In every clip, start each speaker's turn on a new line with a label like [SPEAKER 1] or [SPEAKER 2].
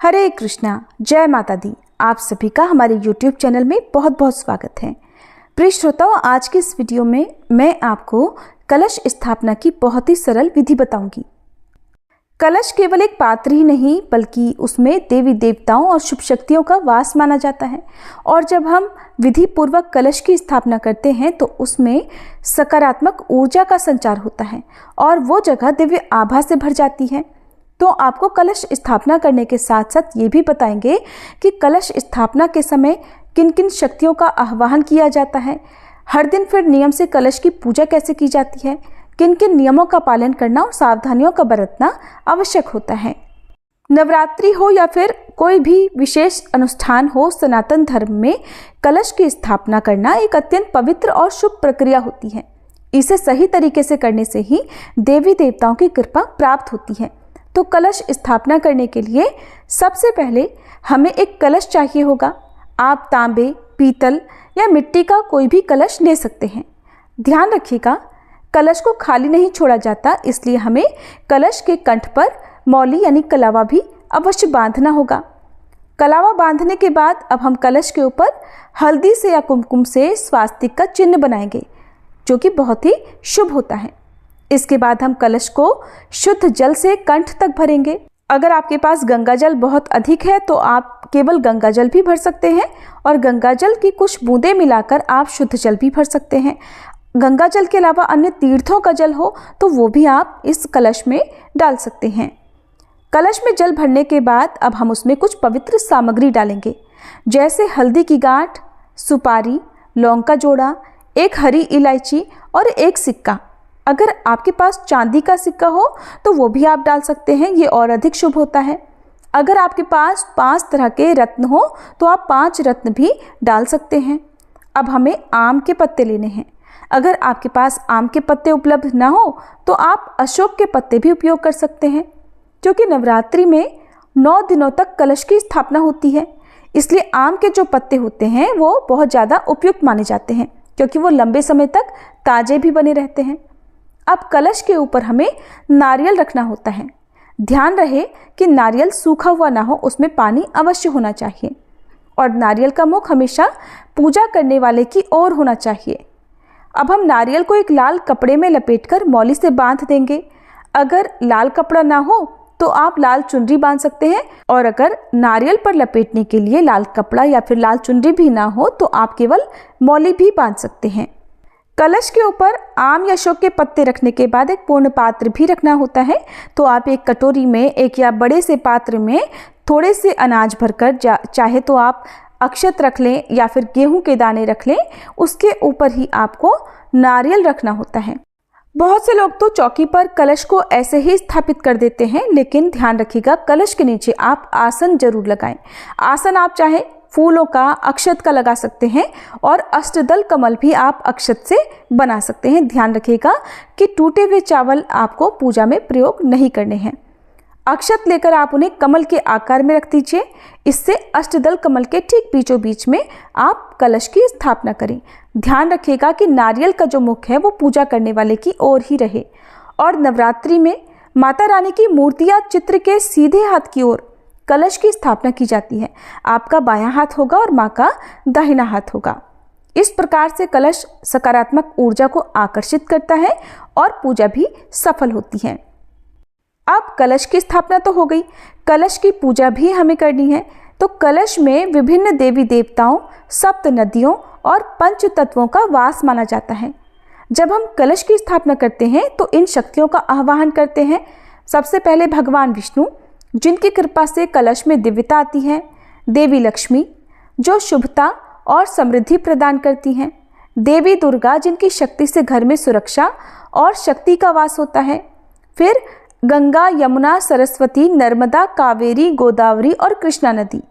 [SPEAKER 1] हरे कृष्णा, जय माता दी। आप सभी का हमारे YouTube चैनल में बहुत बहुत स्वागत है। प्रिय श्रोताओं, आज की इस वीडियो में मैं आपको कलश स्थापना की बहुत ही सरल विधि बताऊंगी। कलश केवल एक पात्र ही नहीं बल्कि उसमें देवी देवताओं और शुभ शक्तियों का वास माना जाता है। और जब हम विधि पूर्वक कलश की स्थापना करते हैं तो उसमें सकारात्मक ऊर्जा का संचार होता है और वो जगह दिव्य आभा से भर जाती है। तो आपको कलश स्थापना करने के साथ साथ ये भी बताएंगे कि कलश स्थापना के समय किन किन शक्तियों का आह्वान किया जाता है, हर दिन फिर नियम से कलश की पूजा कैसे की जाती है, किन किन नियमों का पालन करना और सावधानियों का बरतना आवश्यक होता है। नवरात्रि हो या फिर कोई भी विशेष अनुष्ठान हो, सनातन धर्म में कलश की स्थापना करना एक अत्यंत पवित्र और शुभ प्रक्रिया होती है। इसे सही तरीके से करने से ही देवी देवताओं की कृपा प्राप्त होती है। तो कलश स्थापना करने के लिए सबसे पहले हमें एक कलश चाहिए होगा। आप तांबे, पीतल या मिट्टी का कोई भी कलश ले सकते हैं। ध्यान रखिएगा, कलश को खाली नहीं छोड़ा जाता, इसलिए हमें कलश के कंठ पर मौली यानी कलावा भी अवश्य बांधना होगा। कलावा बांधने के बाद अब हम कलश के ऊपर हल्दी से या कुमकुम से स्वास्तिक का चिन्ह बनाएंगे, जो कि बहुत ही शुभ होता है। इसके बाद हम कलश को शुद्ध जल से कंठ तक भरेंगे। अगर आपके पास गंगा जल बहुत अधिक है तो आप केवल गंगा जल भी भर सकते हैं और गंगा जल की कुछ बूंदें मिलाकर आप शुद्ध जल भी भर सकते हैं। गंगा जल के अलावा अन्य तीर्थों का जल हो तो वो भी आप इस कलश में डाल सकते हैं। कलश में जल भरने के बाद अब हम उसमें कुछ पवित्र सामग्री डालेंगे, जैसे हल्दी की गांठ, सुपारी, लौंग का जोड़ा, एक हरी इलायची और एक सिक्का। अगर आपके पास चांदी का सिक्का हो तो वो भी आप डाल सकते हैं, ये और अधिक शुभ होता है। अगर आपके पास 5 तरह के रत्न हो तो आप 5 रत्न भी डाल सकते हैं। अब हमें आम के पत्ते लेने हैं। अगर आपके पास आम के पत्ते उपलब्ध ना हो तो आप अशोक के पत्ते भी उपयोग कर सकते हैं, क्योंकि नवरात्रि में 9 दिनों तक कलश की स्थापना होती है। इसलिए आम के जो पत्ते होते हैं वो बहुत ज़्यादा उपयुक्त माने जाते हैं, क्योंकि वो लंबे समय तक ताजे भी बने रहते हैं। अब कलश के ऊपर हमें नारियल रखना होता है। ध्यान रहे कि नारियल सूखा हुआ ना हो, उसमें पानी अवश्य होना चाहिए और नारियल का मुख हमेशा पूजा करने वाले की ओर होना चाहिए। अब हम नारियल को एक लाल कपड़े में लपेटकर मौली से बांध देंगे। अगर लाल कपड़ा ना हो तो आप लाल चुनरी बांध सकते हैं, और अगर नारियल पर लपेटने के लिए लाल कपड़ा या फिर लाल चुनरी भी ना हो तो आप केवल मौली भी बांध सकते हैं। कलश के ऊपर आम या अशोक के पत्ते रखने के बाद एक पूर्ण पात्र भी रखना होता है। तो आप एक कटोरी में, एक या बड़े से पात्र में थोड़े से अनाज भरकर, चाहे तो आप अक्षत रख लें या फिर गेहूं के दाने रख लें, उसके ऊपर ही आपको नारियल रखना होता है। बहुत से लोग तो चौकी पर कलश को ऐसे ही स्थापित कर देते हैं, लेकिन ध्यान रखिएगा कलश के नीचे आप आसन जरूर लगाएं। आसन आप चाहे फूलों का, अक्षत का लगा सकते हैं और अष्टदल कमल भी आप अक्षत से बना सकते हैं। ध्यान रखिएगा कि टूटे हुए चावल आपको पूजा में प्रयोग नहीं करने हैं। अक्षत लेकर आप उन्हें कमल के आकार में रख दीजिए। इससे अष्टदल कमल के ठीक बीचों बीच में आप कलश की स्थापना करें। ध्यान रखिएगा कि नारियल का जो मुख है वो पूजा करने वाले की ओर ही रहे। और नवरात्रि में माता रानी की मूर्तियां चित्र के सीधे हाथ की ओर कलश की स्थापना की जाती है। आपका बायां हाथ होगा और मां का दाहिना हाथ होगा। इस प्रकार से कलश सकारात्मक ऊर्जा को आकर्षित करता है और पूजा भी सफल होती है। अब कलश की स्थापना तो हो गई, कलश की पूजा भी हमें करनी है। तो कलश में विभिन्न देवी देवताओं, सप्त नदियों और पंच तत्वों का वास माना जाता है। जब हम कलश की स्थापना करते हैं तो इन शक्तियों का आह्वान करते हैं। सबसे पहले भगवान विष्णु, जिनकी कृपा से कलश में दिव्यता आती है। देवी लक्ष्मी, जो शुभता और समृद्धि प्रदान करती हैं। देवी दुर्गा, जिनकी शक्ति से घर में सुरक्षा और शक्ति का वास होता है। फिर गंगा, यमुना, सरस्वती, नर्मदा, कावेरी, गोदावरी और कृष्णा नदी,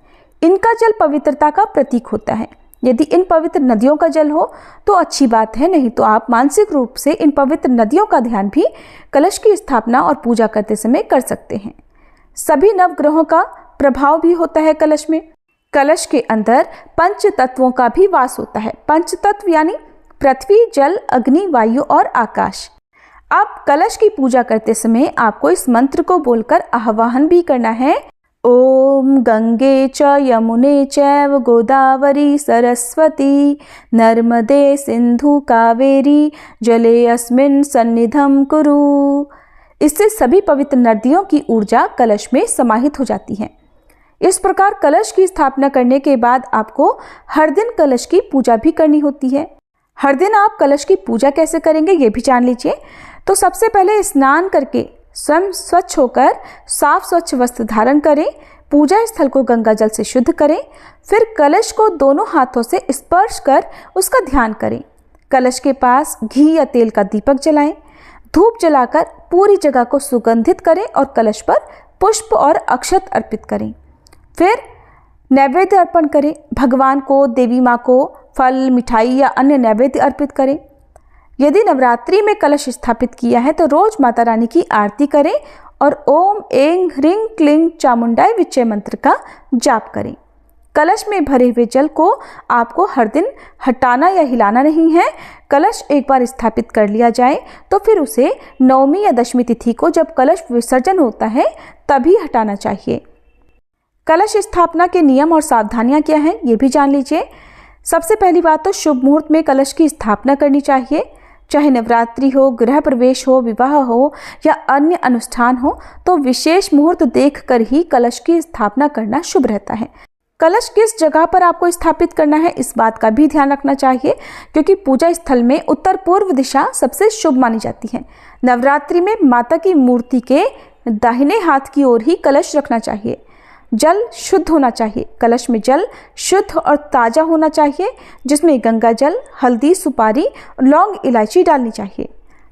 [SPEAKER 1] इनका जल पवित्रता का प्रतीक होता है। यदि इन पवित्र नदियों का जल हो तो अच्छी बात है, नहीं तो आप मानसिक रूप से इन पवित्र नदियों का ध्यान भी कलश की स्थापना और पूजा करते समय कर सकते हैं। सभी नवग्रहों का प्रभाव भी होता है कलश में। कलश के अंदर पंच तत्वों का भी वास होता है। पंच तत्व यानी पृथ्वी, जल, अग्नि, वायु और आकाश। अब कलश की पूजा करते समय आपको इस मंत्र को बोलकर आह्वान भी करना है। ओम गंगे च यमुने चैव गोदावरी सरस्वती नर्मदे सिंधु कावेरी जले अस्मिन् सन्निधं कुरु। इससे सभी पवित्र नदियों की ऊर्जा कलश में समाहित हो जाती है। इस प्रकार कलश की स्थापना करने के बाद आपको हर दिन कलश की पूजा भी करनी होती है। हर दिन आप कलश की पूजा कैसे करेंगे ये भी जान लीजिए। तो सबसे पहले स्नान करके स्वयं स्वच्छ होकर साफ स्वच्छ वस्त्र धारण करें, पूजा स्थल को गंगा जल से शुद्ध करें, फिर कलश को दोनों हाथों से स्पर्श कर उसका ध्यान करें। कलश के पास घी या तेल का दीपक जलाएं, धूप जलाकर पूरी जगह को सुगंधित करें और कलश पर पुष्प और अक्षत अर्पित करें। फिर नैवेद्य अर्पण करें, भगवान को, देवी माँ को फल, मिठाई या अन्य नैवेद्य अर्पित करें। यदि नवरात्रि में कलश स्थापित किया है तो रोज माता रानी की आरती करें और ओम ऐं ह्रीं क्लीं चामुंडाय विच्चे मंत्र का जाप करें। कलश में भरे हुए जल को आपको हर दिन हटाना या हिलाना नहीं है। कलश एक बार स्थापित कर लिया जाए तो फिर उसे नवमी या दशमी तिथि को जब कलश विसर्जन होता है तभी हटाना चाहिए। कलश स्थापना के नियम और सावधानियां क्या हैं ये भी जान लीजिए। सबसे पहली बात तो शुभ मुहूर्त में कलश की स्थापना करनी चाहिए। चाहे नवरात्रि हो, गृह प्रवेश हो, विवाह हो या अन्य अनुष्ठान हो, तो विशेष मुहूर्त देखकर ही कलश की स्थापना करना शुभ रहता है। कलश किस जगह पर आपको स्थापित करना है इस बात का भी ध्यान रखना चाहिए, क्योंकि पूजा स्थल में उत्तर पूर्व दिशा सबसे शुभ मानी जाती है। नवरात्रि में माता की मूर्ति के दाहिने हाथ की ओर ही कलश रखना चाहिए। जल शुद्ध होना चाहिए। कलश में जल शुद्ध और ताज़ा होना चाहिए, जिसमें गंगा जल, हल्दी, सुपारी, लौंग, इलायची डालनी चाहिए।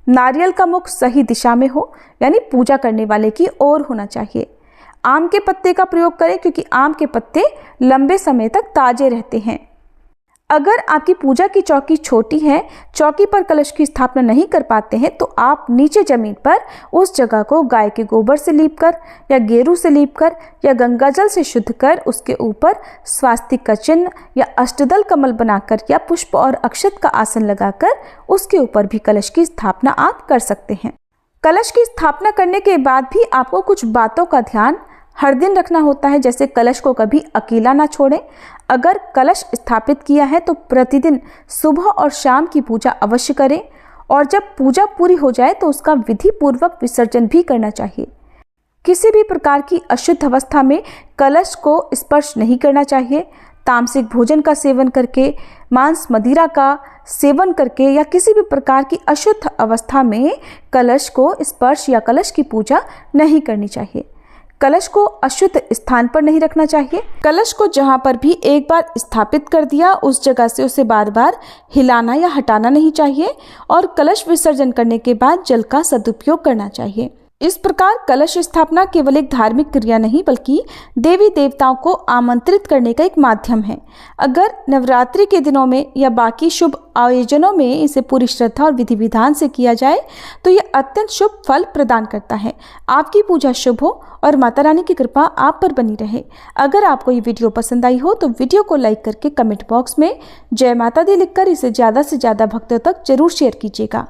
[SPEAKER 1] नारियल का मुख सही दिशा में हो, यानी पूजा करने वाले की ओर होना चाहिए। आम के पत्ते का प्रयोग करें, क्योंकि आम के पत्ते लंबे समय तक ताजे रहते हैं। अगर आपकी पूजा की चौकी छोटी है, चौकी पर कलश की स्थापना नहीं कर पाते हैं, तो आप नीचे जमीन पर उस जगह को गाय के गोबर से लीपकर या गेरू से लीपकर या गंगाजल से शुद्ध कर उसके ऊपर स्वास्तिक का चिन्ह या अष्टदल कमल बनाकर या पुष्प और अक्षत का आसन लगाकर उसके ऊपर भी कलश की स्थापना आप कर सकते हैं। कलश की स्थापना करने के बाद भी आपको कुछ बातों का ध्यान हर दिन रखना होता है, जैसे कलश को कभी अकेला ना छोड़ें। अगर कलश स्थापित किया है तो प्रतिदिन सुबह और शाम की पूजा अवश्य करें और जब पूजा पूरी हो जाए तो उसका विधि पूर्वक विसर्जन भी करना चाहिए। किसी भी प्रकार की अशुद्ध अवस्था में कलश को स्पर्श नहीं करना चाहिए। तामसिक भोजन का सेवन करके, मांस मदिरा का सेवन करके या किसी भी प्रकार की अशुद्ध अवस्था में कलश को स्पर्श या कलश की पूजा नहीं करनी चाहिए। कलश को अशुद्ध स्थान पर नहीं रखना चाहिए। कलश को जहां पर भी एक बार स्थापित कर दिया उस जगह से उसे बार बार हिलाना या हटाना नहीं चाहिए और कलश विसर्जन करने के बाद जल का सदुपयोग करना चाहिए। इस प्रकार कलश स्थापना केवल एक धार्मिक क्रिया नहीं बल्कि देवी देवताओं को आमंत्रित करने का एक माध्यम है। अगर नवरात्रि के दिनों में या बाकी शुभ आयोजनों में इसे पूरी श्रद्धा और विधि विधान से किया जाए तो यह अत्यंत शुभ फल प्रदान करता है। आपकी पूजा शुभ हो और माता रानी की कृपा आप पर बनी रहे। अगर आपको ये वीडियो पसंद आई हो तो वीडियो को लाइक करके कमेंट बॉक्स में जय माता दी लिखकर इसे ज़्यादा से ज़्यादा भक्तों तक जरूर शेयर कीजिएगा।